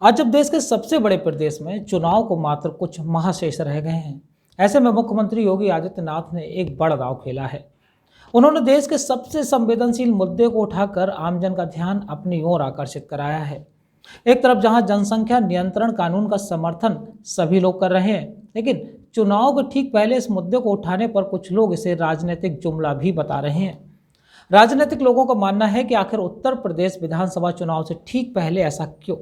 आज जब देश के सबसे बड़े प्रदेश में चुनाव को मात्र कुछ माह शेष रह गए हैं, ऐसे में मुख्यमंत्री योगी आदित्यनाथ ने एक बड़ा दांव खेला है। उन्होंने देश के सबसे संवेदनशील मुद्दे को उठाकर आमजन का ध्यान अपनी ओर आकर्षित कराया है। एक तरफ जहां जनसंख्या नियंत्रण कानून का समर्थन सभी लोग कर रहे हैं, लेकिन चुनाव के ठीक पहले इस मुद्दे को उठाने पर कुछ लोग इसे राजनीतिक जुमला भी बता रहे हैं। राजनीतिक लोगों का मानना है कि आखिर उत्तर प्रदेश विधानसभा चुनाव से ठीक पहले ऐसा क्यों।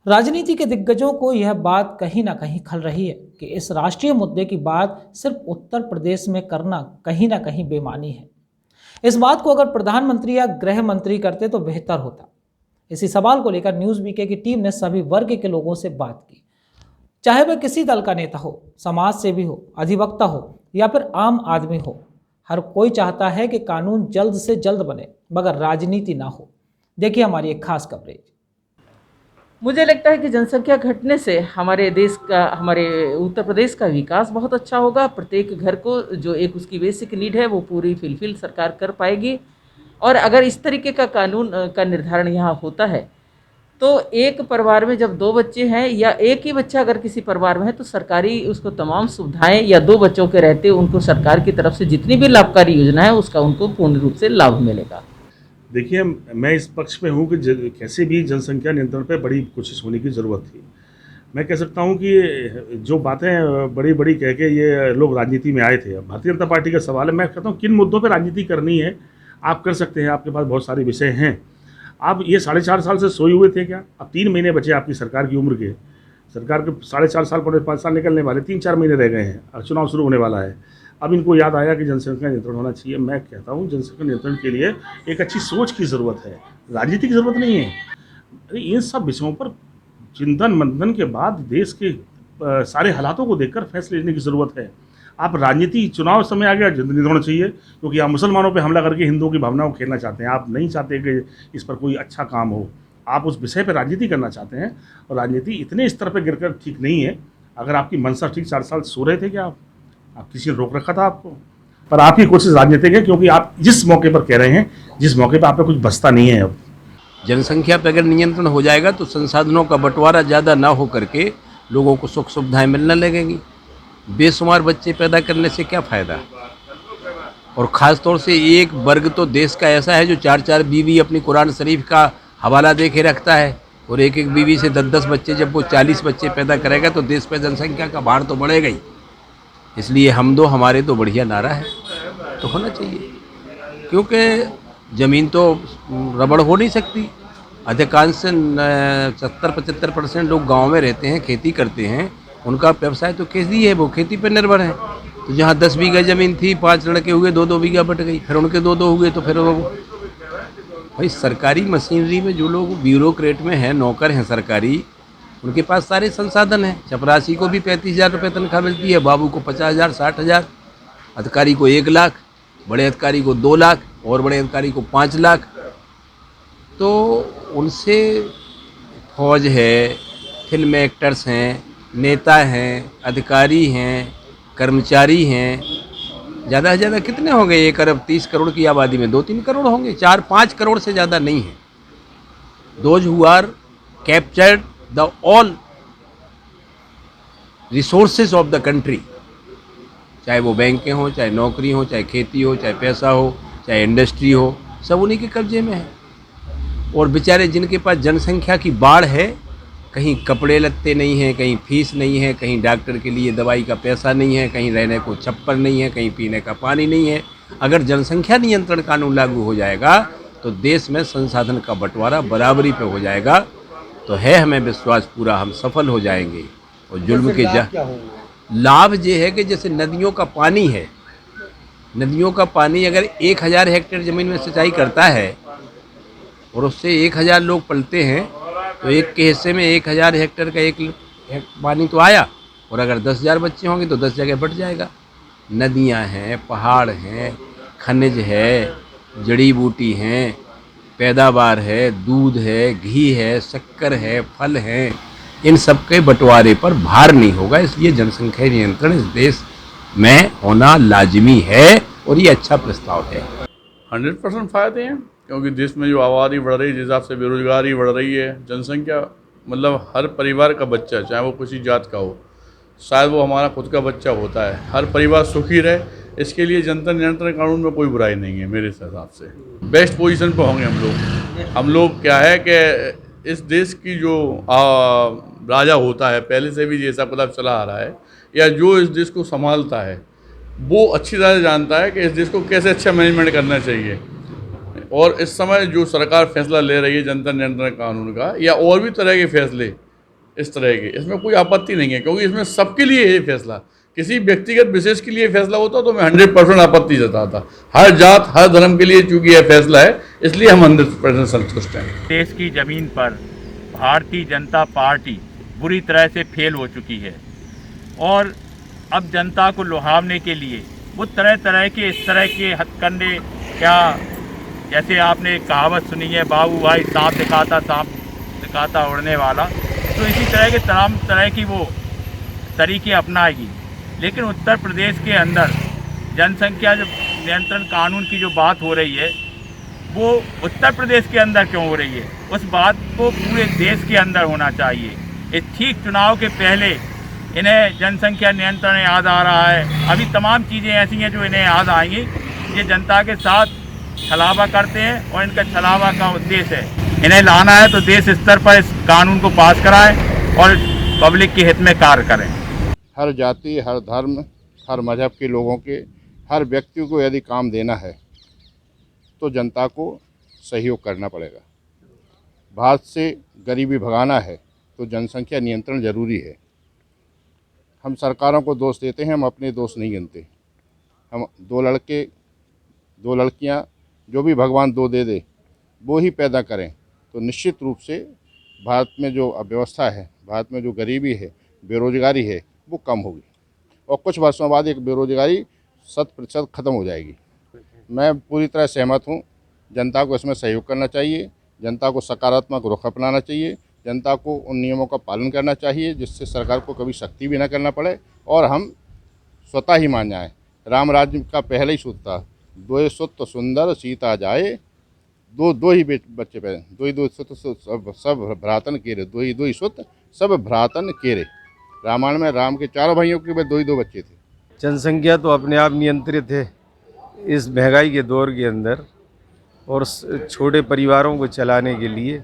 राजनीति के दिग्गजों को यह बात कहीं ना कहीं खल रही है कि इस राष्ट्रीय मुद्दे की बात सिर्फ उत्तर प्रदेश में करना कहीं ना कहीं बेमानी है। इस बात को अगर प्रधानमंत्री या गृह मंत्री करते तो बेहतर होता। इसी सवाल को लेकर न्यूज़ बीके की टीम ने सभी वर्ग के लोगों से बात की, चाहे वह किसी दल का नेता हो, समाज सेवी हो, अधिवक्ता हो या फिर आम आदमी हो। हर कोई चाहता है कि कानून जल्द से जल्द बने, मगर राजनीति ना हो। देखिए हमारी एक खास कवरेज। मुझे लगता है कि जनसंख्या घटने से हमारे देश का, हमारे उत्तर प्रदेश का विकास बहुत अच्छा होगा। प्रत्येक घर को जो एक उसकी बेसिक नीड है वो पूरी फिलफिल सरकार कर पाएगी। और अगर इस तरीके का कानून का निर्धारण यहाँ होता है तो एक परिवार में जब 2 बच्चे हैं या एक ही बच्चा अगर किसी परिवार में है तो सरकारी उसको तमाम सुविधाएं, या 2 बच्चों के रहते उनको सरकार की तरफ से जितनी भी लाभकारी योजना है उसका उनको पूर्ण रूप से लाभ मिलेगा। देखिए, मैं इस पक्ष पे हूँ कि कैसे भी जनसंख्या नियंत्रण पे बड़ी कोशिश होने की ज़रूरत थी। मैं कह सकता हूँ कि जो बातें बड़ी बड़ी कह के ये लोग राजनीति में आए थे, भारतीय जनता पार्टी का सवाल है। मैं कहता हूँ किन मुद्दों पे राजनीति करनी है आप कर सकते हैं, आपके पास बहुत सारे विषय हैं। आप ये 4.5 साल से सोए हुए थे क्या? अब 3 महीने बचे आपकी सरकार की उम्र के। सरकार के 4.5 साल, 5 साल निकलने वाले, 3-4 महीने रह गए हैं और चुनाव शुरू होने वाला है। अब इनको याद आया कि जनसंख्या नियंत्रण होना चाहिए। मैं कहता हूँ जनसंख्या नियंत्रण के लिए एक अच्छी सोच की ज़रूरत है, राजनीति की ज़रूरत नहीं है। अरे इन सब विषयों पर चिंतन मंथन के बाद देश के सारे हालातों को देखकर फैसले लेने की ज़रूरत है। आप राजनीति, चुनाव समय आ गया, नियंत्रण होना चाहिए, क्योंकि आप मुसलमानों पर हमला करके हिंदुओं की भावनाओं को खेलना चाहते हैं। आप नहीं चाहते कि इस पर कोई अच्छा काम हो, आप उस विषय पर राजनीति करना चाहते हैं। और राजनीति इतने स्तर पर गिरकर ठीक नहीं है। अगर आपकी मंशा ठीक 4 साल सो रहे थे क्या आप किसी ने रोक रखा था आपको? पर आपकी कोशिश राजनीतिक है, क्योंकि आप जिस मौके पर कह रहे हैं, जिस मौके पर आप पे कुछ बचता नहीं है। अब जनसंख्या पर अगर नियंत्रण हो जाएगा तो संसाधनों का बंटवारा ज़्यादा ना हो करके लोगों को सुख सुविधाएं मिलने लगेंगी। बेशुमार बच्चे पैदा करने से क्या फ़ायदा? और ख़ास तौर से एक वर्ग तो देश का ऐसा है जो 4-4 बीवी अपनी कुरान शरीफ का हवाला दे के रखता है, और एक एक बीवी से 10-10 बच्चे, जब वो 40 बच्चे पैदा करेगा तो देश पर जनसंख्या का भार तो बढ़ेगा ही। इसलिए हम दो हमारे तो बढ़िया नारा है, तो होना चाहिए, क्योंकि ज़मीन तो रबड़ हो नहीं सकती। अधिकांश 70-75% लोग गांव में रहते हैं, खेती करते हैं, उनका व्यवसाय तो खेती है, वो खेती पर निर्भर है। तो जहाँ 10 बीघा ज़मीन थी, 5 लड़के हुए, 2-2 बीघा बट गई, फिर उनके 2-2 हुए, तो फिर वो भाई सरकारी मशीनरी में जो लोग ब्यूरोक्रेट में हैं, नौकर हैं सरकारी, उनके पास सारे संसाधन हैं। चपरासी को भी 35,000 रुपये तनख्वाह मिलती है, बाबू को 50,000, 60,000, अधिकारी को 1 लाख, बड़े अधिकारी को 2 लाख और बड़े अधिकारी को 5 लाख। तो उनसे फौज है, फिल्म एक्टर्स हैं, नेता हैं, अधिकारी हैं, कर्मचारी हैं, ज़्यादा से ज़्यादा कितने होंगे? 1 अरब 30 करोड़ की आबादी में 2-3 करोड़ होंगे, 4-5 करोड़ से ज़्यादा नहीं है। Those who are captured the all resources of the country, चाहे वो बैंकें हों, चाहे नौकरी हो, चाहे खेती हो, चाहे पैसा हो, चाहे इंडस्ट्री हो, सब उन्हीं के कब्जे में है। और बेचारे जिनके पास जनसंख्या की बाढ़ है, कहीं कपड़े लत्ते नहीं हैं, कहीं फीस नहीं है, कहीं डॉक्टर के लिए दवाई का पैसा नहीं है, कहीं रहने को छप्पर नहीं है, कहीं पीने का पानी नहीं है। अगर जनसंख्या नियंत्रण कानून लागू हो जाएगा तो देश में संसाधन का बंटवारा बराबरी पे हो जाएगा। तो है हमें विश्वास पूरा, हम सफल हो जाएंगे। और जुल्म के लाभ ये है कि जैसे नदियों का पानी है, नदियों का पानी अगर 1000 हेक्टेयर ज़मीन में सिंचाई करता है और उससे 1000 लोग पलते हैं, तो एक के हिस्से में 1000 हेक्टेयर का एक पानी तो आया, और अगर 10,000 बच्चे होंगे तो 10 जगह बट जाएगा। नदियां हैं, पहाड़ हैं, खनिज है, जड़ी बूटी हैं, पैदावार है, दूध है, घी है, शक्कर है, फल हैं, इन सब के बंटवारे पर भार नहीं होगा। इसलिए जनसंख्या नियंत्रण इस देश में होना लाजिमी है, और ये अच्छा प्रस्ताव है। 100% फ़ायदे हैं, क्योंकि देश में जो आबादी बढ़ रही है, जिस हिसाब से बेरोजगारी बढ़ रही है, जनसंख्या मतलब हर परिवार का बच्चा, चाहे वो किसी जात का हो, शायद वो हमारा खुद का बच्चा होता है, हर परिवार सुखी रहे, इसके लिए जनता नियंत्रण कानून में कोई बुराई नहीं है मेरे हिसाब से। बेस्ट पोजीशन पे होंगे हम लोग। हम लोग क्या है कि इस देश की जो राजा होता है, पहले से भी जैसा पता चला आ रहा है, या जो इस देश को संभालता है, वो अच्छी तरह से जानता है कि इस देश को कैसे अच्छा मैनेजमेंट करना चाहिए। और इस समय जो सरकार फैसला ले रही है जनता नियंत्रण कानून का, या और भी तरह के फैसले इस तरह के, इसमें कोई आपत्ति नहीं है, क्योंकि इसमें सबके लिए ये फैसला, किसी व्यक्तिगत विशेष के लिए फैसला होता तो मैं 100% आपत्ति जताता। हर जात हर धर्म के लिए चूंकि यह फैसला है, इसलिए हम 100% संतुष्ट हैं। देश की ज़मीन पर भारतीय जनता पार्टी बुरी तरह से फेल हो चुकी है और अब जनता को लुभावने के लिए वो तरह तरह के इस तरह के हथकंडे, क्या जैसे आपने कहावत सुनी है, बाबू भाई सांप दिखाता उड़ने वाला, तो इसी तरह के तमाम तरह की वो तरीके अपनाएगी। लेकिन उत्तर प्रदेश के अंदर जनसंख्या जो नियंत्रण कानून की जो बात हो रही है, वो उत्तर प्रदेश के अंदर क्यों हो रही है, उस बात को पूरे देश के अंदर होना चाहिए। इस ठीक चुनाव के पहले इन्हें जनसंख्या नियंत्रण याद आ रहा है, अभी तमाम चीज़ें ऐसी हैं जो इन्हें याद आएंगी। ये जनता के साथ छलावा करते हैं और इनका छलावा का उद्देश्य है, इन्हें लाना है तो देश स्तर पर इस कानून को पास कराएं और पब्लिक के हित में कार्य करें। हर जाति, हर धर्म, हर मजहब के लोगों के, हर व्यक्ति को यदि काम देना है तो जनता को सहयोग करना पड़ेगा। भारत से गरीबी भगाना है तो जनसंख्या नियंत्रण ज़रूरी है। हम सरकारों को दोष देते हैं, हम अपने दोष नहीं गिनते। हम दो लड़के दो लड़कियां, जो भी भगवान दो दे दे वो ही पैदा करें तो निश्चित रूप से भारत में जो अव्यवस्था है, भारत में जो गरीबी है, बेरोजगारी है, वो कम होगी और कुछ वर्षों बाद एक बेरोजगारी 100% ख़त्म हो जाएगी। मैं पूरी तरह सहमत हूँ। जनता को इसमें सहयोग करना चाहिए, जनता को सकारात्मक रुख अपनाना चाहिए, जनता को उन नियमों का पालन करना चाहिए जिससे सरकार को कभी सख्ती भी ना करना पड़े और हम स्वतः ही मान जाएँ। राम राज्य का पहले ही सूत्र था, दो सुत सुंदर सीता जाए, दो ही बच्चे पैदा, दो सुत सब भ्रातन केरे, दो ही सुत सब भ्रातन केरे। रामायण में राम के चारों भाइयों के दो बच्चे थे। जनसंख्या तो अपने आप नियंत्रित है इस महंगाई के दौर के अंदर, और छोटे परिवारों को चलाने के लिए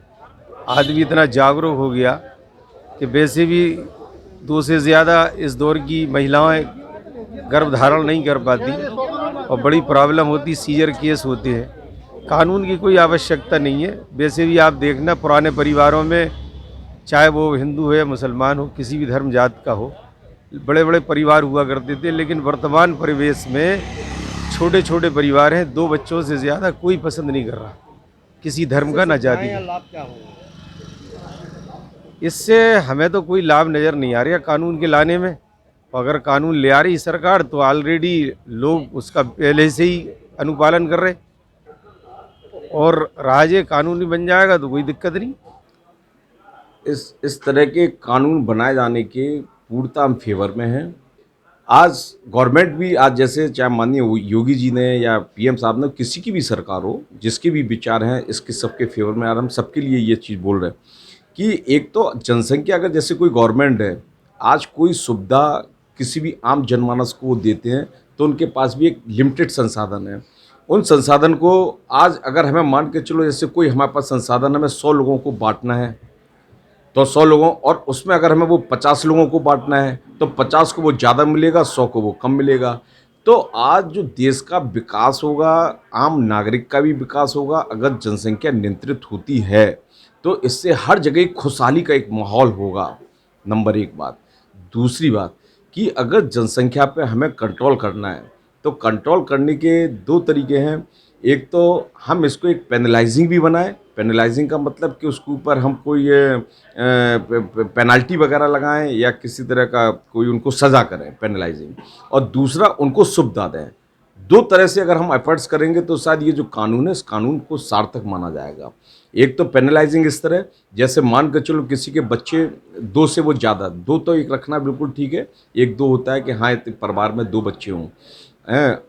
आदमी इतना जागरूक हो गया कि वैसे भी 2 से ज़्यादा इस दौर की महिलाएं गर्भधारण नहीं कर पाती और बड़ी प्रॉब्लम होती, सीजर केस होते हैं। कानून की कोई आवश्यकता नहीं है। वैसे भी आप देखना, पुराने परिवारों में चाहे वो हिंदू हो या मुसलमान हो, किसी भी धर्म जात का हो, बड़े बड़े परिवार हुआ करते थे। लेकिन वर्तमान परिवेश में छोटे छोटे परिवार हैं, 2 बच्चों से ज़्यादा कोई पसंद नहीं कर रहा, किसी धर्म का ना जाति का। इससे हमें तो कोई लाभ नज़र नहीं आ रहा कानून के लाने में। अगर कानून ले आ रही सरकार तो ऑलरेडी लोग उसका पहले से ही अनुपालन कर रहे, और राजे कानूनी बन जाएगा तो कोई दिक्कत नहीं। इस तरह के कानून बनाए जाने के पूर्णतः हम फेवर में हैं। आज गवर्नमेंट भी, आज जैसे चाहे माननीय योगी जी ने या पीएम साहब ने, किसी की भी सरकार हो, जिसके भी विचार हैं, इसके सबके फेवर में, और हम सबके लिए ये चीज़ बोल रहे हैं कि एक तो जनसंख्या, अगर जैसे कोई गवर्नमेंट है, आज कोई सुविधा किसी भी आम जनमानस को देते हैं तो उनके पास भी एक लिमिटेड संसाधन है। उन संसाधन को आज अगर हमें मान के चलो, जैसे कोई हमारे पास संसाधन हमें 100 लोगों को बांटना है तो 100 लोगों, और उसमें अगर हमें वो 50 लोगों को बांटना है तो 50 को वो ज़्यादा मिलेगा, 100 को वो कम मिलेगा। तो आज जो देश का विकास होगा, आम नागरिक का भी विकास होगा, अगर जनसंख्या नियंत्रित होती है तो इससे हर जगह खुशहाली का एक माहौल होगा। नंबर 1 बात। दूसरी बात कि अगर जनसंख्या पे हमें कंट्रोल करना है तो कंट्रोल करने के 2 तरीके हैं। एक तो हम इसको एक पेनलाइजिंग भी बनाएं। पेनलाइजिंग का मतलब कि उसके ऊपर हम कोई पेनल्टी वगैरह लगाएं या किसी तरह का कोई उनको सज़ा करें, पेनलाइजिंग। और दूसरा, उनको सुविधा दें। 2 तरह से अगर हम एफर्ट्स करेंगे तो शायद ये जो कानून है, इस कानून को सार्थक माना जाएगा। एक तो पेनलाइजिंग इस तरह, जैसे मान कर चलो किसी के बच्चे 2 से वो ज़्यादा, 2 तो एक रखना बिल्कुल ठीक है, 1-2 होता है कि हाँ परिवार में 2 बच्चे हों।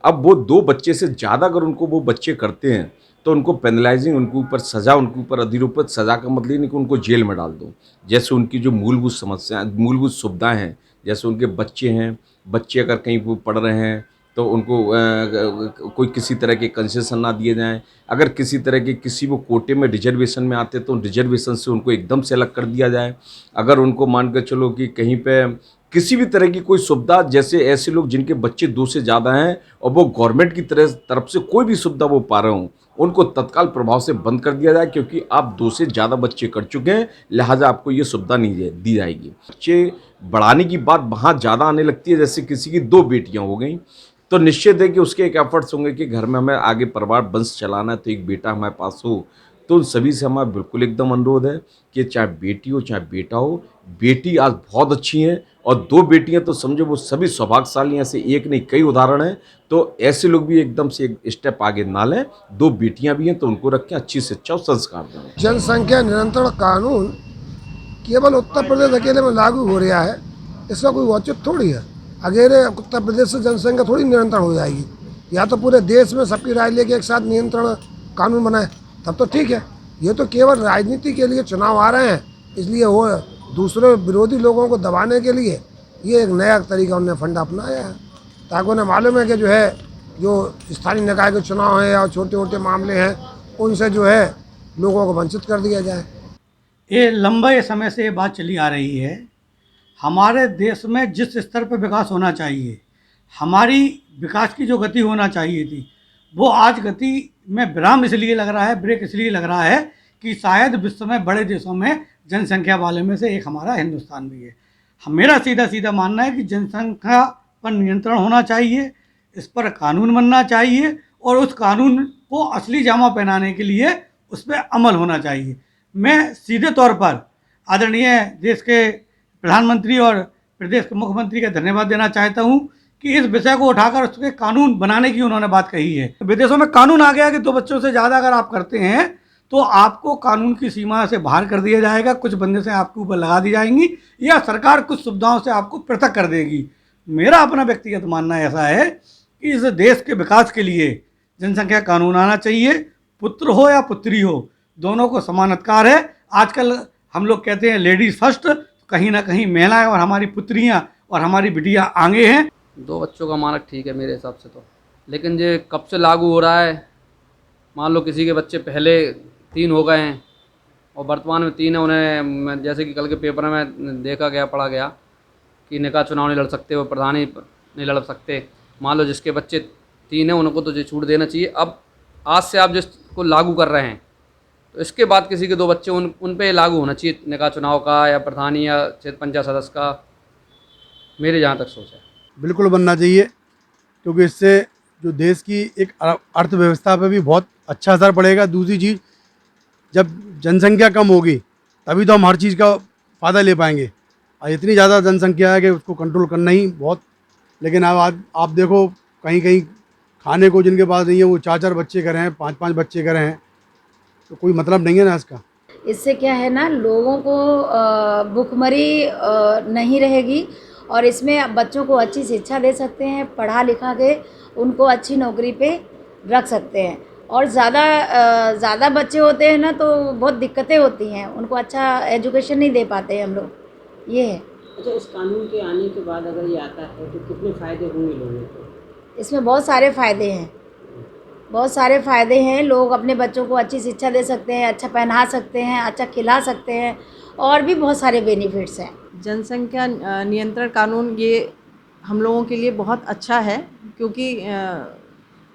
अब वो 2 बच्चे से ज़्यादा अगर उनको वो बच्चे करते हैं तो उनको पेनलाइजिंग, उनके ऊपर सज़ा, उनके ऊपर अधिरोपित सज़ा का मतलब नहीं कि उनको जेल में डाल दो। जैसे उनकी जो मूलभूत समस्या, मूलभूत सुविधाएं हैं, जैसे उनके बच्चे हैं, बच्चे अगर कहीं वो पढ़ रहे हैं तो उनको कोई किसी तरह के कंसेशन ना दिए जाएं। अगर किसी तरह के किसी वो कोटे में रिजर्वेशन में आते तो रिजर्वेशन से उनको एकदम से अलग कर दिया जाए। अगर उनको मान कर चलो कि कहीं पे किसी भी तरह की कोई सुविधा, जैसे ऐसे लोग जिनके बच्चे 2 से ज़्यादा हैं और वो गवर्नमेंट की तरफ से कोई भी सुविधा वो पा रहे हों, उनको तत्काल प्रभाव से बंद कर दिया जाए, क्योंकि आप 2 से ज़्यादा बच्चे कर चुके हैं, लिहाजा आपको ये सुविधा नहीं दी जाएगी। बच्चे बढ़ाने की बात वहाँ ज़्यादा आने लगती है, जैसे किसी की 2 बेटियाँ हो गई तो निश्चित है कि उसके एक एफर्ट्स होंगे कि घर में हमें आगे परिवार वंश चलाना है, तो एक बेटा हमारे पास हो। तो उन सभी से हमारा बिल्कुल एकदम अनुरोध है कि चाहे बेटी हो चाहे बेटा हो, बेटी आज बहुत अच्छी हैं और 2 बेटियां तो समझो वो सभी सौभाग्यशाली हैं, ऐसे एक नहीं कई उदाहरण हैं। तो ऐसे लोग भी एकदम से एक स्टेप आगे ना लें। 2 बेटियां भी हैं तो उनको रखें, अच्छी शिक्षा और संस्कार दें। जनसंख्या नियंत्रण कानून केवल उत्तर प्रदेश अकेले में लागू हो रहा है, इसका कोई औचित्य थोड़ी है। अकेले उत्तर प्रदेश से जनसंख्या थोड़ी नियंत्रण हो जाएगी, या तो पूरे देश में सबकी राय लेके एक साथ नियंत्रण कानून बनाए तब तो ठीक है। ये तो केवल राजनीति के लिए चुनाव आ रहे हैं, इसलिए वो दूसरे विरोधी लोगों को दबाने के लिए ये एक नया तरीका उन्होंने फंडा अपनाया है, ताकि उन्हें मालूम है कि जो स्थानीय निकाय के चुनाव हैं या छोटे छोटे मामले हैं उनसे लोगों को वंचित कर दिया जाए। ये लंबे समय से ये बात चली आ रही है। हमारे देश में जिस स्तर पर विकास होना चाहिए, हमारी विकास की जो गति होना चाहिए थी, वो आज गति में विराम इसलिए लग रहा है, ब्रेक इसलिए लग रहा है कि शायद विश्व में बड़े देशों में जनसंख्या वाले में से एक हमारा हिंदुस्तान भी है। मेरा सीधा मानना है कि जनसंख्या पर नियंत्रण होना चाहिए, इस पर कानून बनना चाहिए और उस कानून को असली जामा पहनाने के लिए उस पर अमल होना चाहिए। मैं सीधे तौर पर आदरणीय देश के प्रधानमंत्री और प्रदेश के मुख्यमंत्री का धन्यवाद देना चाहता हूं कि इस विषय को उठाकर उसके कानून बनाने की उन्होंने बात कही है। विदेशों में कानून आ गया कि 2 बच्चों से ज़्यादा अगर आप करते हैं तो आपको कानून की सीमा से बाहर कर दिया जाएगा, कुछ बंदे से आपके ऊपर लगा दी जाएंगी या सरकार कुछ सुविधाओं से आपको पृथक कर देगी। मेरा अपना व्यक्तिगत मानना ऐसा है कि इस देश के विकास के लिए जनसंख्या कानून आना चाहिए। पुत्र हो या पुत्री हो, दोनों को समान अधिकार है। आजकल हम लोग कहते हैं लेडीज़ फर्स्ट, कहीं ना कहीं महिलाएं और हमारी पुत्रियां और हमारी बिटियां आगे हैं। 2 बच्चों का मानक ठीक है मेरे हिसाब से तो, लेकिन ये कब से लागू हो रहा है? मान लो किसी के बच्चे पहले 3 हो गए हैं और वर्तमान में 3 है, उन्हें जैसे कि कल के पेपर में देखा गया, पढ़ा गया कि निकाय चुनाव नहीं लड़ सकते, वो प्रधानी नहीं लड़ सकते। मान लो जिसके बच्चे 3 हैं उनको तो ये छूट देना चाहिए। अब आज से आप जिसको लागू कर रहे हैं तो इसके बाद किसी के 2 बच्चे उन पे लागू होना चाहिए निकाय चुनाव का या प्रधानी या क्षेत्र पंचायत सदस्य का, मेरे जहाँ तक सोच है। बिल्कुल बनना चाहिए, क्योंकि इससे जो देश की एक अर्थव्यवस्था पे भी बहुत अच्छा असर पड़ेगा। दूसरी चीज़, जब जनसंख्या कम होगी तभी तो हम हर चीज़ का फ़ायदा ले पाएंगे। और इतनी ज़्यादा जनसंख्या है कि उसको कंट्रोल करना ही बहुत, लेकिन अब आप देखो कहीं कहीं खाने को जिनके पास नहीं है वो 4-4 बच्चे कर रहे हैं, 5-5 बच्चे कर रहे हैं, तो कोई मतलब नहीं है ना इसका। इससे क्या है ना, लोगों को भूखमरी नहीं रहेगी और इसमें बच्चों को अच्छी शिक्षा दे सकते हैं, पढ़ा लिखा के उनको अच्छी नौकरी पे रख सकते हैं। और ज़्यादा बच्चे होते हैं ना तो बहुत दिक्कतें होती हैं, उनको अच्छा एजुकेशन नहीं दे पाते हैं हम लोग, ये है। अच्छा, इस कानून के आने के बाद अगर ये आता है तो कितने फ़ायदे होंगे लोगों को? इसमें बहुत सारे फ़ायदे हैं, बहुत सारे फ़ायदे हैं। लोग अपने बच्चों को अच्छी शिक्षा दे सकते हैं, अच्छा पहना सकते हैं, अच्छा खिला सकते हैं और भी बहुत सारे बेनिफिट्स हैं। जनसंख्या नियंत्रण कानून ये हम लोगों के लिए बहुत अच्छा है, क्योंकि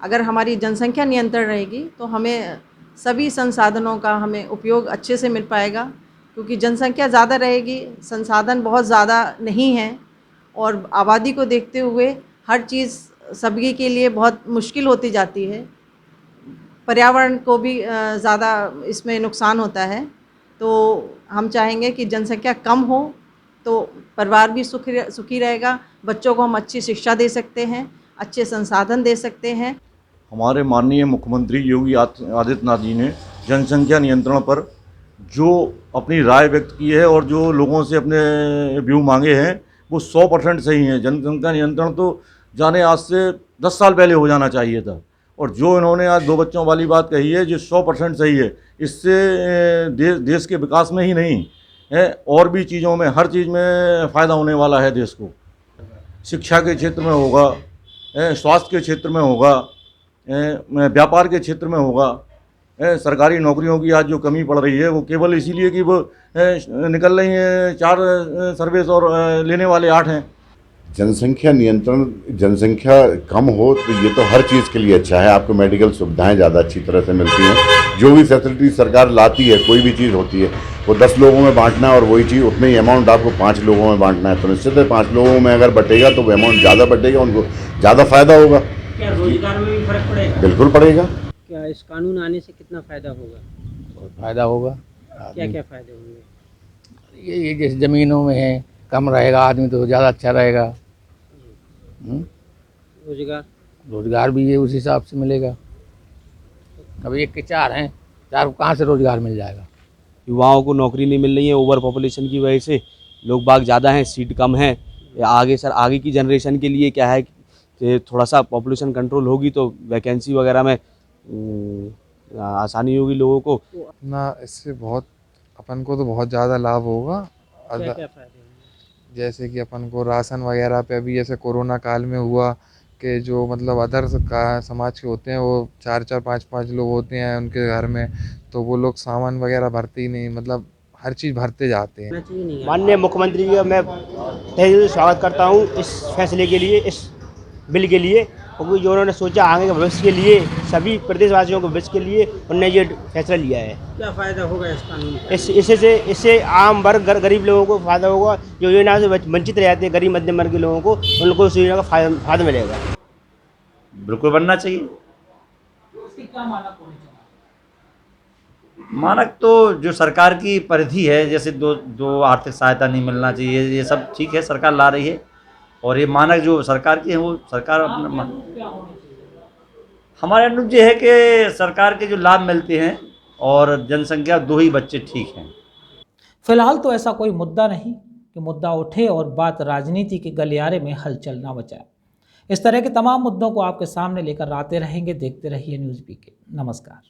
अगर हमारी जनसंख्या नियंत्रण रहेगी तो हमें सभी संसाधनों का हमें उपयोग अच्छे से मिल पाएगा, क्योंकि जनसंख्या ज़्यादा रहेगी, संसाधन बहुत ज़्यादा नहीं हैं और आबादी को देखते हुए हर चीज़ सभी के लिए बहुत मुश्किल होती जाती है। पर्यावरण को भी ज़्यादा इसमें नुकसान होता है। तो हम चाहेंगे कि जनसंख्या कम हो तो परिवार भी सुखी रहेगा, बच्चों को हम अच्छी शिक्षा दे सकते हैं, अच्छे संसाधन दे सकते हैं। हमारे माननीय मुख्यमंत्री योगी आदित्यनाथ जी ने जनसंख्या नियंत्रण पर जो अपनी राय व्यक्त की है और जो लोगों से अपने व्यू मांगे हैं वो 100% सही हैं। जनसंख्या नियंत्रण तो जाने आज से 10 साल पहले हो जाना चाहिए था और जो इन्होंने आज 2 बच्चों वाली बात कही है, जो 100% सही है। इससे देश के विकास में ही नहीं है, और भी चीज़ों में, हर चीज़ में फ़ायदा होने वाला है देश को। शिक्षा के क्षेत्र में होगा, स्वास्थ्य के क्षेत्र में होगा, व्यापार के क्षेत्र में होगा। सरकारी नौकरियों की आज जो कमी पड़ रही है वो केवल इसीलिए कि वो निकल रही हैं 4 सर्विस और लेने वाले 8 हैं। जनसंख्या नियंत्रण, जनसंख्या कम हो तो ये तो हर चीज़ के लिए अच्छा है। आपको मेडिकल सुविधाएं ज़्यादा अच्छी तरह से मिलती हैं। जो भी फैसिलिटी सरकार लाती है, कोई भी चीज़ होती है, वो 10 लोगों में बांटना है और वही चीज़ उतने ही अमाउंट आपको 5 लोगों में बांटना है। तो निश्चित है 5 लोगों में अगर बटेगा तो वो अमाउंट ज़्यादा बटेगा, उनको ज़्यादा फ़ायदा होगा। क्या रोजगार में भी फर्क पड़ेगा? बिल्कुल पड़ेगा। क्या इस कानून आने से कितना फायदा होगा? फ़ायदा होगा। क्या क्या फायदे होंगे? ये जैसे ज़मीनों में है, कम रहेगा आदमी तो ज़्यादा अच्छा रहेगा। रोजगार भी ये उस हिसाब से मिलेगा। कभी 1 के 4 हैं, 4 को कहाँ से रोजगार मिल जाएगा? युवाओं को नौकरी नहीं मिल रही है ओवर पॉपुलेशन की वजह से। लोग बाग ज़्यादा हैं, सीट कम है। आगे की जनरेशन के लिए क्या है कि थोड़ा सा पॉपुलेशन कंट्रोल होगी तो वैकेंसी वगैरह में आसानी होगी लोगों को। ना इससे बहुत अपन को तो बहुत ज़्यादा लाभ होगा। क्या क्या फायदे? जैसे कि अपन को राशन वगैरह पे अभी जैसे कोरोना काल में हुआ कि जो मतलब अदर समाज के होते हैं वो 4-4 5-5 लोग होते हैं उनके घर में, तो वो लोग सामान वगैरह भरते ही नहीं, मतलब हर चीज़ भरते जाते हैं। माननीय मुख्यमंत्री जी का मैं तहे दिल से स्वागत करता हूँ इस फैसले के लिए, इस बिल के लिए, क्योंकि जो उन्होंने सोचा आगे के भविष्य के लिए, सभी प्रदेशवासियों के भविष्य के लिए उन्होंने ये फैसला लिया है। क्या फ़ायदा होगा इस कानून से? इससे आम वर्ग गरीब लोगों को फ़ायदा होगा। जो योजना से वंचित रह जाते हैं गरीब मध्यम वर्ग के लोगों को, उनको इस योजना का फ़ायदा मिलेगा। बिल्कुल बनना चाहिए। क्या मानक होने चाहिए? मानक तो जो सरकार की परिधि है, जैसे दो आर्थिक सहायता नहीं मिलना चाहिए, ये सब ठीक है, सरकार ला रही है। और ये मानक जो सरकार के हैं वो सरकार अपना हमारे अनुरूप ये है कि सरकार के जो लाभ मिलते हैं और जनसंख्या 2 ही बच्चे ठीक हैं। फिलहाल तो ऐसा कोई मुद्दा नहीं कि मुद्दा उठे और बात राजनीति के गलियारे में हलचल ना मचाए। इस तरह के तमाम मुद्दों को आपके सामने लेकर आते रहेंगे। देखते रहिए न्यूज़ बीके। नमस्कार।